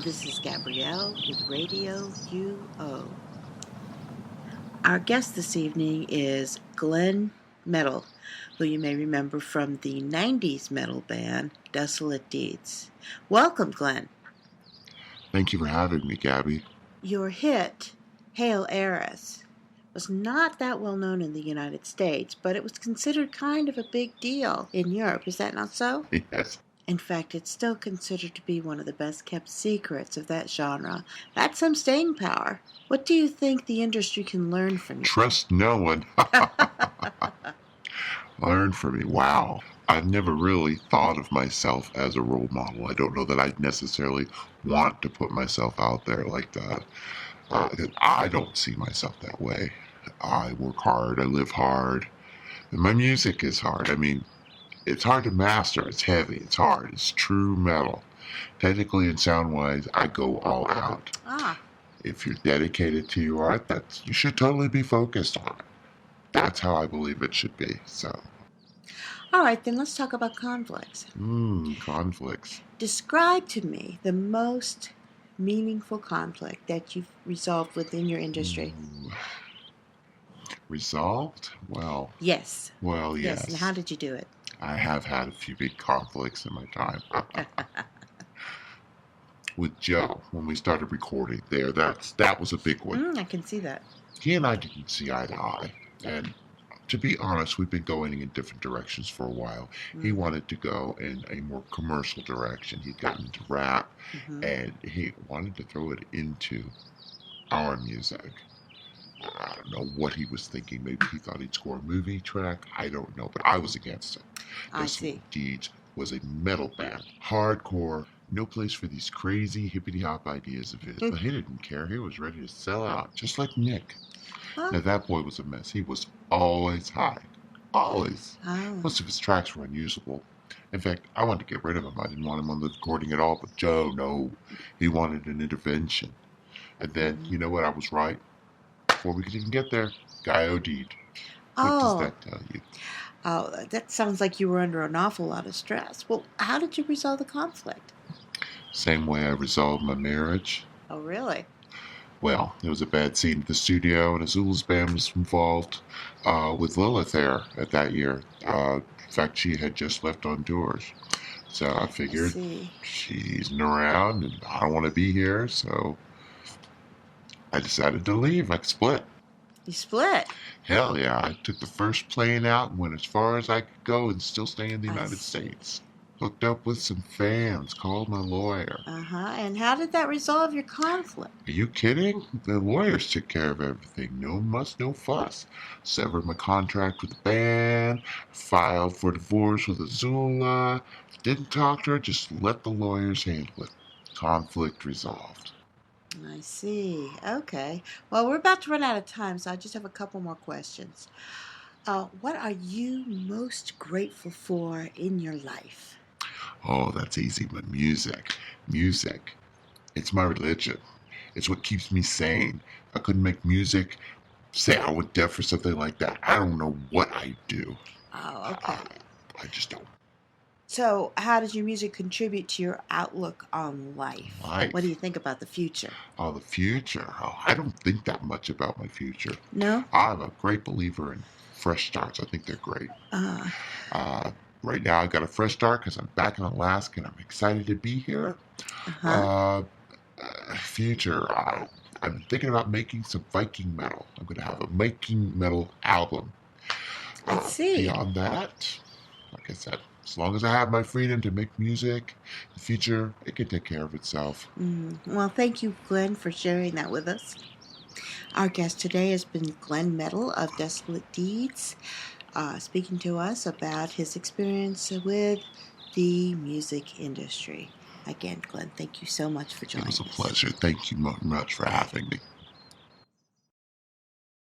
This is Gabrielle with Radio UO. Our guest this evening is Glenn Metal, who you may remember from the 90s metal band Desolate Deeds. Welcome, Glenn. Thank you for having me, Gabby. Your hit, Hail Heiress, was not that well known in the United States, but it was considered kind of a big deal in Europe. Is that not so? Yes. In fact, it's still considered to be one of the best-kept secrets of that genre. That's some staying power. What do you think the industry can learn from you? Trust no one. Learn from me. Wow. I've never really thought of myself as a role model. I don't know that I'd necessarily want to put myself out there like that. I don't see myself that way. I work hard. I live hard. And my music is hard. I mean, it's hard to master. It's heavy. It's hard. It's true metal. Technically and sound-wise, I go all out. If you're dedicated to your art, you should totally be focused on it. That's how I believe it should be. So. All right, then let's talk about conflicts. Conflicts. Describe to me the most meaningful conflict that you've resolved within your industry. Resolved? Well. Yes. Well, yes. Yes, and how did you do it? I have had a few big conflicts in my time. With Joe, when we started recording there, that was a big one. I can see that. He and I didn't see eye to eye. And to be honest, we've been going in different directions for a while. He wanted to go in a more commercial direction. He'd gotten into rap, and he wanted to throw it into our music. I don't know what he was thinking. Maybe he thought he'd score a movie track. I don't know, but I was against it. I see. Deeds was a metal band, hardcore, no place for these crazy hippity-hop ideas of his. But he didn't care. He was ready to sell out, just like Nick. Now, that boy was a mess. He was always high. Always. Most of his tracks were unusable. In fact, I wanted to get rid of him. I didn't want him on the recording at all, but Joe, no. He wanted an intervention. And then, you know what? I was right. Before we could even get there, guy OD'd. What does that tell you? Oh, that sounds like you were under an awful lot of stress. Well, how did you resolve the conflict? Same way I resolved my marriage. Oh, really? Well, there was a bad scene at the studio, and Azula's band was involved with Lilith there at that year. In fact, she had just left on tours. So I figured she's around, and I don't want to be here, so I decided to leave. I split. You split? Hell yeah. I took the first plane out and went as far as I could go and still stay in the United States. Hooked up with some fans, called my lawyer. And how did that resolve your conflict? Are you kidding? The lawyers took care of everything. No muss, no fuss. Severed my contract with the band, filed for divorce with Azula. Didn't talk to her, just let the lawyers handle it. Conflict resolved. I see. Okay. Well, we're about to run out of time, so I just have a couple more questions. What are you most grateful for in your life? Oh, that's easy. My music. Music. It's my religion. It's what keeps me sane. If I couldn't make music, say I was deaf or something like that, I don't know what I'd do. Oh, okay. I just don't. So, how does your music contribute to your outlook on life? What do you think about the future? Oh, the future? Oh, I don't think that much about my future. No? I'm a great believer in fresh starts. I think they're great. Right now, I got a fresh start because I'm back in Alaska and I'm excited to be here. Future, I'm thinking about making some Viking metal. I'm going to have a Viking metal album. I see. Beyond that, like I said, as long as I have my freedom to make music, the future, it can take care of itself. Well, thank you, Glenn, for sharing that with us. Our guest today has been Glenn Metal of Desolate Deeds, speaking to us about his experience with the music industry. Again, Glenn, thank you so much for joining us. It was a pleasure. Thank you much for having me.